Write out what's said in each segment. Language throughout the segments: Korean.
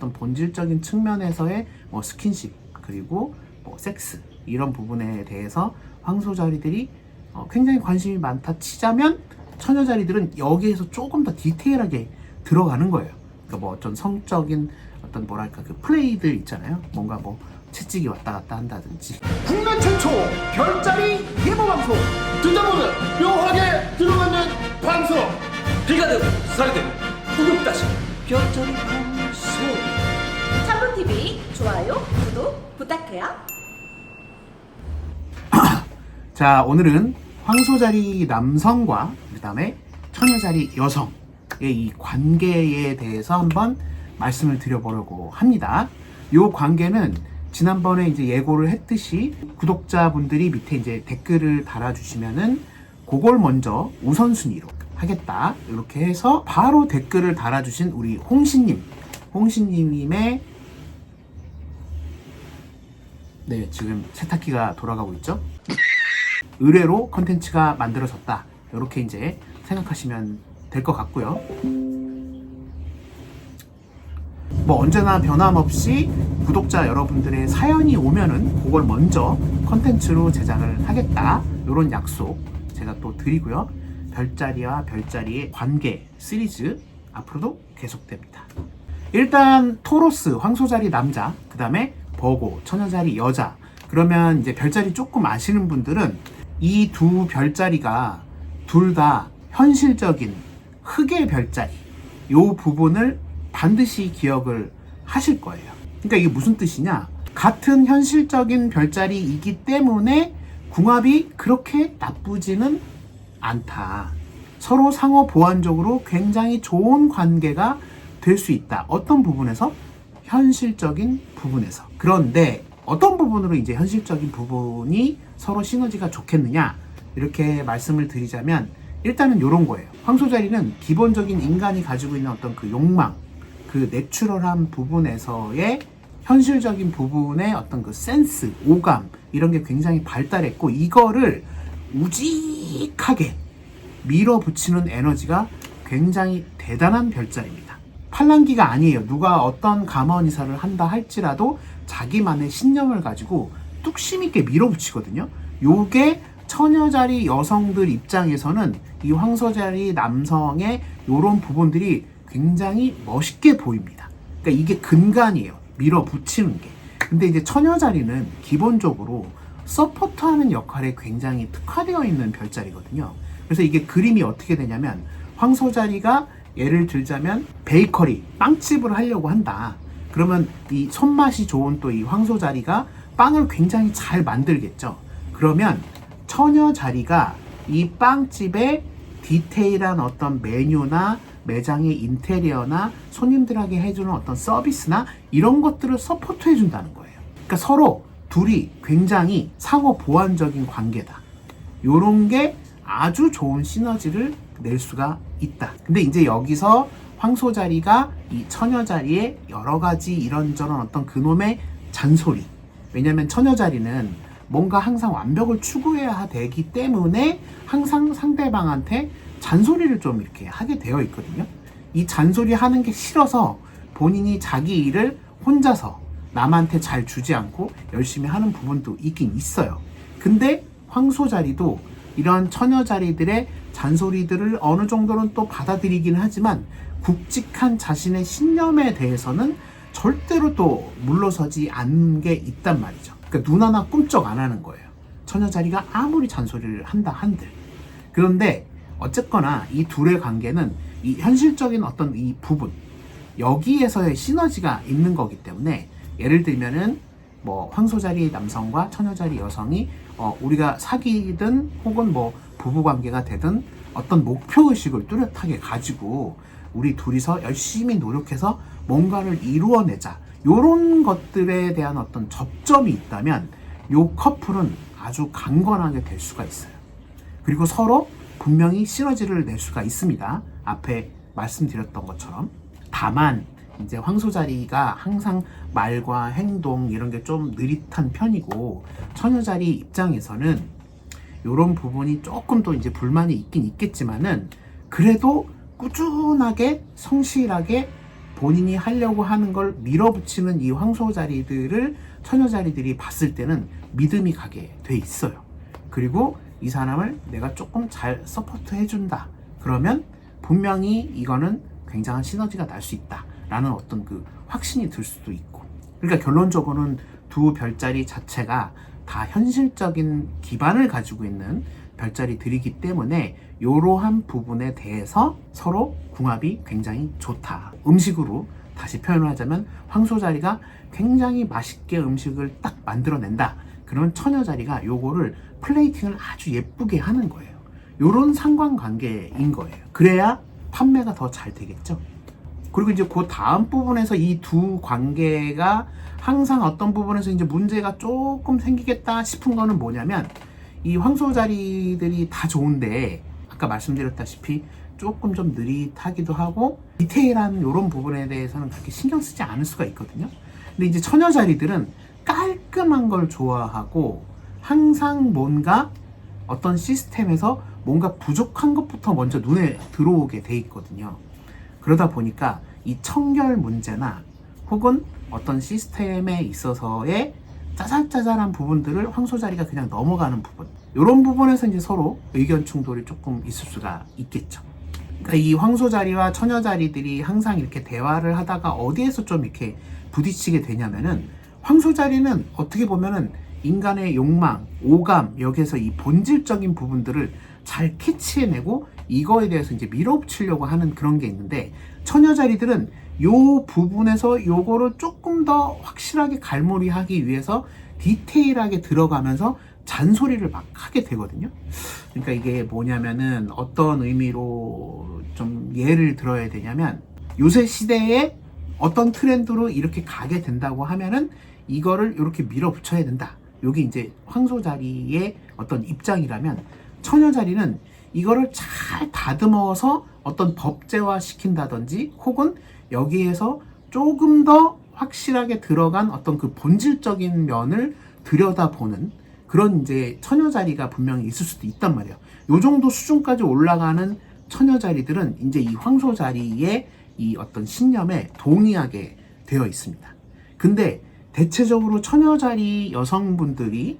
어떤 본질적인 측면에서의 뭐 스킨십 그리고 뭐 섹스 이런 부분에 대해서 황소자리들이 굉장히 관심이 많다 치자면 처녀자리들은 여기에서 조금 더 디테일하게 들어가는 거예요. 그러니까 뭐 어떤 성적인 어떤 뭐랄까 그 플레이들 있잖아요. 뭔가 뭐 채찍이 왔다 갔다 한다든지. 국내 최초 별자리 예보 방송 듣다보면 묘하게 들어가는 방송 비가든 살든 구독다시 별자리 방송. 참부TV 좋아요, 구독 부탁해요. 자, 오늘은 황소자리 남성과 그 다음에 처녀자리 여성의 이 관계에 대해서 한번 말씀을 드려보려고 합니다. 이 관계는 지난번에 이제 예고를 했듯이 구독자분들이 밑에 이제 댓글을 달아주시면은 그걸 먼저 우선순위로 하겠다. 이렇게 해서 바로 댓글을 달아주신 우리 홍신님의 네, 지금 세탁기가 돌아가고 있죠. 의뢰로 컨텐츠가 만들어졌다. 이렇게 이제 생각하시면 될 것 같고요. 뭐 언제나 변함없이 구독자 여러분들의 사연이 오면은 그걸 먼저 컨텐츠로 제작을 하겠다. 이런 약속 제가 또 드리고요. 별자리와 별자리의 관계 시리즈 앞으로도 계속됩니다. 일단 토로스 황소자리 남자, 그 다음에 버고 처녀자리 여자. 그러면 이제 별자리 조금 아시는 분들은 이 두 별자리가 둘 다 현실적인 흑의 별자리 요 부분을 반드시 기억을 하실 거예요. 그러니까 이게 무슨 뜻이냐, 같은 현실적인 별자리이기 때문에 궁합이 그렇게 나쁘지는 않다. 서로 상호 보완적으로 굉장히 좋은 관계가 될 수 있다. 어떤 부분에서? 현실적인 부분에서. 그런데 어떤 부분으로 이제 현실적인 부분이 서로 시너지가 좋겠느냐, 이렇게 말씀을 드리자면 일단은 이런 거예요. 황소자리는 기본적인 인간이 가지고 있는 어떤 그 욕망, 그 내추럴한 부분에서의 현실적인 부분의 어떤 그 센스, 오감 이런 게 굉장히 발달했고, 이거를 우직하게 밀어붙이는 에너지가 굉장히 대단한 별자리입니다. 팔랑귀가 아니에요. 누가 어떤 감언이사를 한다 할지라도 자기만의 신념을 가지고 뚝심 있게 밀어붙이거든요. 요게 처녀자리 여성들 입장에서는 이 황소자리 남성의 요런 부분들이 굉장히 멋있게 보입니다. 그러니까 이게 근간이에요. 밀어붙이는 게. 근데 이제 처녀자리는 기본적으로 서포트하는 역할에 굉장히 특화되어 있는 별자리거든요. 그래서 이게 그림이 어떻게 되냐면, 황소자리가 예를 들자면 베이커리, 빵집을 하려고 한다. 그러면 이 손맛이 좋은 또 이 황소자리가 빵을 굉장히 잘 만들겠죠. 그러면 처녀자리가 이 빵집의 디테일한 어떤 메뉴나 매장의 인테리어나 손님들에게 해주는 어떤 서비스나 이런 것들을 서포트 해준다는 거예요. 그러니까 서로 둘이 굉장히 상호 보완적인 관계다. 요런 게 아주 좋은 시너지를 낼 수가 있다. 근데 이제 여기서 황소자리가 이 처녀자리의 여러 가지 이런저런 어떤 그놈의 잔소리. 왜냐면 처녀자리는 뭔가 항상 완벽을 추구해야 되기 때문에 항상 상대방한테 잔소리를 좀 이렇게 하게 되어 있거든요. 이 잔소리 하는 게 싫어서 본인이 자기 일을 혼자서 남한테 잘 주지 않고 열심히 하는 부분도 있긴 있어요. 근데 황소자리도 이런 처녀자리들의 잔소리들을 어느 정도는 또 받아들이긴 하지만 굵직한 자신의 신념에 대해서는 절대로 또 물러서지 않는 게 있단 말이죠. 그러니까 눈 하나 꿈쩍 안 하는 거예요. 처녀자리가 아무리 잔소리를 한다 한들. 그런데 어쨌거나 이 둘의 관계는 이 현실적인 어떤 이 부분, 여기에서의 시너지가 있는 거기 때문에, 예를 들면은 뭐 황소자리 남성과 처녀자리 여성이 우리가 사귀든 혹은 뭐 부부관계가 되든 어떤 목표의식을 뚜렷하게 가지고 우리 둘이서 열심히 노력해서 뭔가를 이루어내자, 요런 것들에 대한 어떤 접점이 있다면 요 커플은 아주 강건하게 될 수가 있어요. 그리고 서로 분명히 시너지를 낼 수가 있습니다. 앞에 말씀드렸던 것처럼. 다만 이제 황소자리가 항상 말과 행동 이런 게 좀 느릿한 편이고, 처녀자리 입장에서는 이런 부분이 조금 또 이제 불만이 있긴 있겠지만은 그래도 꾸준하게 성실하게 본인이 하려고 하는 걸 밀어붙이는 이 황소자리들을 처녀자리들이 봤을 때는 믿음이 가게 돼 있어요. 그리고 이 사람을 내가 조금 잘 서포트 해준다. 그러면 분명히 이거는 굉장한 시너지가 날 수 있다. 라는 어떤 그 확신이 들 수도 있고. 그러니까 결론적으로는 두 별자리 자체가 다 현실적인 기반을 가지고 있는 별자리들이기 때문에 이러한 부분에 대해서 서로 궁합이 굉장히 좋다. 음식으로 다시 표현을 하자면 황소자리가 굉장히 맛있게 음식을 딱 만들어낸다. 그러면 처녀자리가 요거를 플레이팅을 아주 예쁘게 하는 거예요. 요런 상관관계인 거예요. 그래야 판매가 더 잘 되겠죠. 그리고 이제 그 다음 부분에서 이 두 관계가 항상 어떤 부분에서 이제 문제가 조금 생기겠다 싶은 거는 뭐냐면 이 황소자리들이 다 좋은데 아까 말씀드렸다시피 조금 좀 느릿하기도 하고 디테일한 이런 부분에 대해서는 그렇게 신경 쓰지 않을 수가 있거든요. 근데 이제 처녀자리들은 깔끔한 걸 좋아하고 항상 뭔가 어떤 시스템에서 뭔가 부족한 것부터 먼저 눈에 들어오게 돼 있거든요. 그러다 보니까 이 청결 문제나 혹은 어떤 시스템에 있어서의 짜잘짜잘한 부분들을 황소자리가 그냥 넘어가는 부분, 이런 부분에서 이제 서로 의견 충돌이 조금 있을 수가 있겠죠. 그러니까 이 황소자리와 처녀자리들이 항상 이렇게 대화를 하다가 어디에서 좀 이렇게 부딪히게 되냐면은 황소자리는 어떻게 보면은 인간의 욕망, 오감, 여기에서 이 본질적인 부분들을 잘 캐치해내고 이거에 대해서 이제 밀어붙이려고 하는 그런 게 있는데 처녀자리들은 요 부분에서 요거를 조금 더 확실하게 갈무리하기 위해서 디테일하게 들어가면서 잔소리를 막 하게 되거든요. 그러니까 이게 뭐냐면은 어떤 의미로 좀 예를 들어야 되냐면 요새 시대에 어떤 트렌드로 이렇게 가게 된다고 하면은 이거를 이렇게 밀어붙여야 된다. 요게 이제 황소자리의 어떤 입장이라면 처녀자리는 이거를 잘 다듬어서 어떤 법제화 시킨다든지 혹은 여기에서 조금 더 확실하게 들어간 어떤 그 본질적인 면을 들여다보는 그런 이제 처녀자리가 분명히 있을 수도 있단 말이에요. 요 정도 수준까지 올라가는 처녀자리들은 이제 이 황소자리의 이 어떤 신념에 동의하게 되어 있습니다. 근데 대체적으로 처녀자리 여성분들이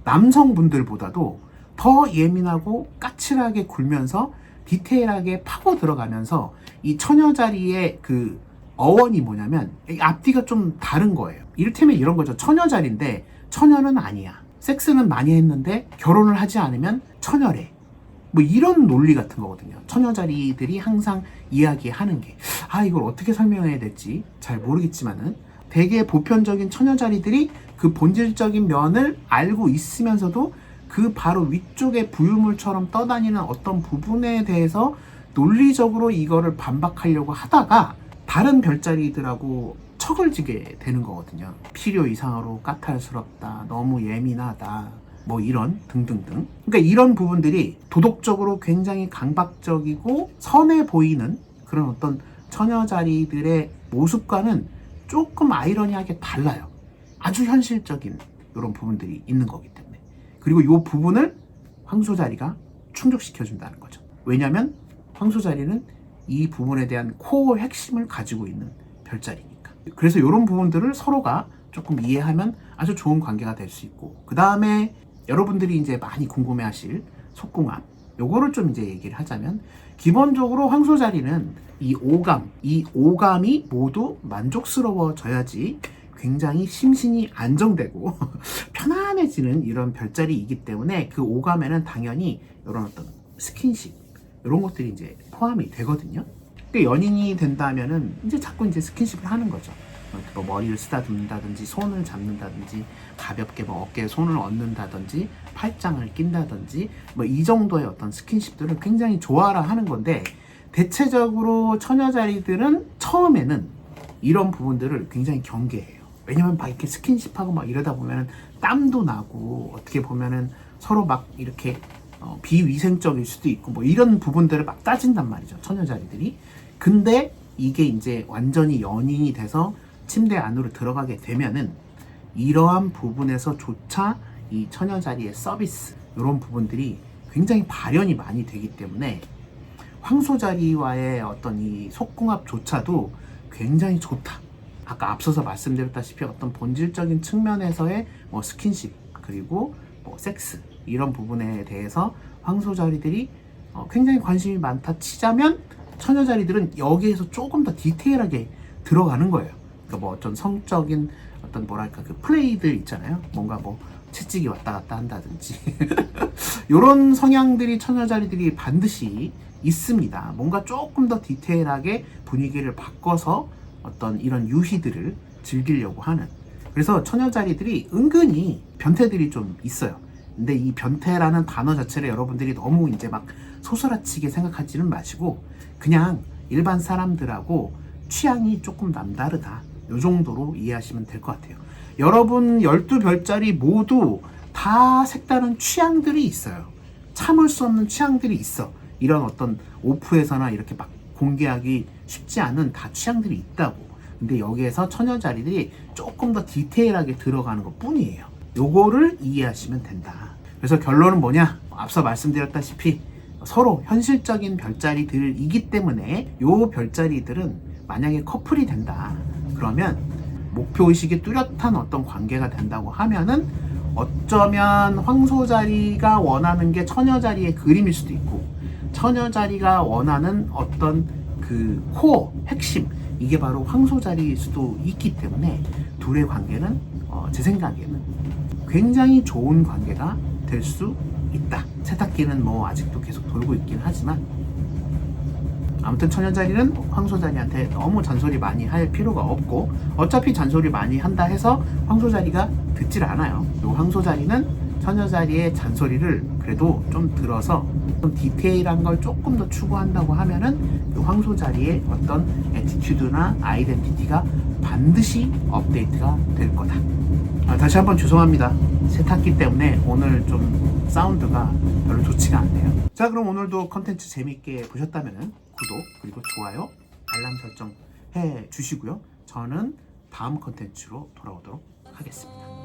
남성분들보다도 더 예민하고 까칠하게 굴면서 디테일하게 파고 들어가면서 이 처녀자리의 그 어원이 뭐냐면 이 앞뒤가 좀 다른 거예요. 이를테면 이런 거죠. 처녀자리인데 처녀는 아니야. 섹스는 많이 했는데 결혼을 하지 않으면 처녀래. 뭐 이런 논리 같은 거거든요. 처녀자리들이 항상 이야기하는 게 이걸 어떻게 설명해야 될지 잘 모르겠지만은 되게 보편적인 처녀자리들이 그 본질적인 면을 알고 있으면서도 그 바로 위쪽에 부유물처럼 떠다니는 어떤 부분에 대해서 논리적으로 이거를 반박하려고 하다가 다른 별자리들하고 척을 지게 되는 거거든요. 필요 이상으로 까탈스럽다, 너무 예민하다, 뭐 이런 등등등. 그러니까 이런 부분들이 도덕적으로 굉장히 강박적이고 선해 보이는 그런 어떤 처녀자리들의 모습과는 조금 아이러니하게 달라요. 아주 현실적인 이런 부분들이 있는 거기 때문에. 그리고 이 부분을 황소자리가 충족시켜준다는 거죠. 왜냐하면 황소자리는 이 부분에 대한 코어 핵심을 가지고 있는 별자리니까. 그래서 이런 부분들을 서로가 조금 이해하면 아주 좋은 관계가 될 수 있고, 그 다음에 여러분들이 이제 많이 궁금해하실 속궁합, 요거를 좀 이제 얘기를 하자면, 기본적으로 황소자리는 이 오감이 모두 만족스러워져야지 굉장히 심신이 안정되고 편안해지는 이런 별자리이기 때문에 그 오감에는 당연히 이런 어떤 스킨십 이런 것들이 이제 포함이 되거든요. 그러니까 연인이 된다면은 이제 자꾸 이제 스킨십을 하는 거죠. 뭐 머리를 쓰다듬는다든지 손을 잡는다든지 가볍게 뭐 어깨에 손을 얹는다든지 팔짱을 낀다든지 뭐 이 정도의 어떤 스킨십들을 굉장히 좋아라 하는 건데, 대체적으로 처녀자리들은 처음에는 이런 부분들을 굉장히 경계해요. 왜냐면 막 이렇게 스킨십하고 막 이러다 보면은 땀도 나고 어떻게 보면은 서로 막 이렇게 비위생적일 수도 있고 뭐 이런 부분들을 막 따진단 말이죠, 처녀자리들이. 근데 이게 이제 완전히 연인이 돼서 침대 안으로 들어가게 되면은 이러한 부분에서조차 이 처녀자리의 서비스 이런 부분들이 굉장히 발현이 많이 되기 때문에 황소자리와의 어떤 이 속궁합조차도 굉장히 좋다. 아까 앞서서 말씀드렸다시피 어떤 본질적인 측면에서의 뭐 스킨십 그리고 뭐 섹스 이런 부분에 대해서 황소자리들이 굉장히 관심이 많다 치자면 처녀자리들은 여기에서 조금 더 디테일하게 들어가는 거예요. 그러니까 뭐 어떤 성적인 어떤 뭐랄까 그 플레이들 있잖아요. 뭔가 뭐 채찍이 왔다 갔다 한다든지 이런 성향들이 처녀자리들이 반드시 있습니다. 뭔가 조금 더 디테일하게 분위기를 바꿔서 어떤 이런 유희들을 즐기려고 하는. 그래서 처녀자리들이 은근히 변태들이 좀 있어요. 근데 이 변태라는 단어 자체를 여러분들이 너무 이제 막 소스라치게 생각하지는 마시고 그냥 일반 사람들하고 취향이 조금 남다르다. 요 정도로 이해하시면 될 것 같아요. 여러분 12별자리 모두 다 색다른 취향들이 있어요. 참을 수 없는 취향들이 있어. 이런 어떤 오프에서나 이렇게 막 공개하기 쉽지 않은 다 취향들이 있다고. 근데 여기에서 처녀자리들이 조금 더 디테일하게 들어가는 것 뿐이에요. 요거를 이해하시면 된다. 그래서 결론은 뭐냐? 앞서 말씀드렸다시피 서로 현실적인 별자리들이기 때문에 요 별자리들은 만약에 커플이 된다. 그러면 목표의식이 뚜렷한 어떤 관계가 된다고 하면은 어쩌면 황소자리가 원하는 게 처녀자리의 그림일 수도 있고 처녀자리가 원하는 어떤 그 코어, 핵심 이게 바로 황소자리일 수도 있기 때문에 둘의 관계는 제 생각에는 굉장히 좋은 관계가 될 수 있다. 세탁기는 뭐 아직도 계속 돌고 있긴 하지만 아무튼 처녀자리는 황소자리한테 너무 잔소리 많이 할 필요가 없고 어차피 잔소리 많이 한다 해서 황소자리가 듣질 않아요. 요 황소자리는 처녀자리의 잔소리를 그래도 좀 들어서 좀 디테일한 걸 조금 더 추구한다고 하면은 요 황소자리의 어떤 애티튜드나 아이덴티티가 반드시 업데이트가 될 거다. 다시 한번 죄송합니다. 세탁기 때문에 오늘 좀 사운드가 별로 좋지가 않네요. 자, 그럼 오늘도 컨텐츠 재밌게 보셨다면 구독 그리고 좋아요 알람 설정 해 주시고요. 저는 다음 컨텐츠로 돌아오도록 하겠습니다.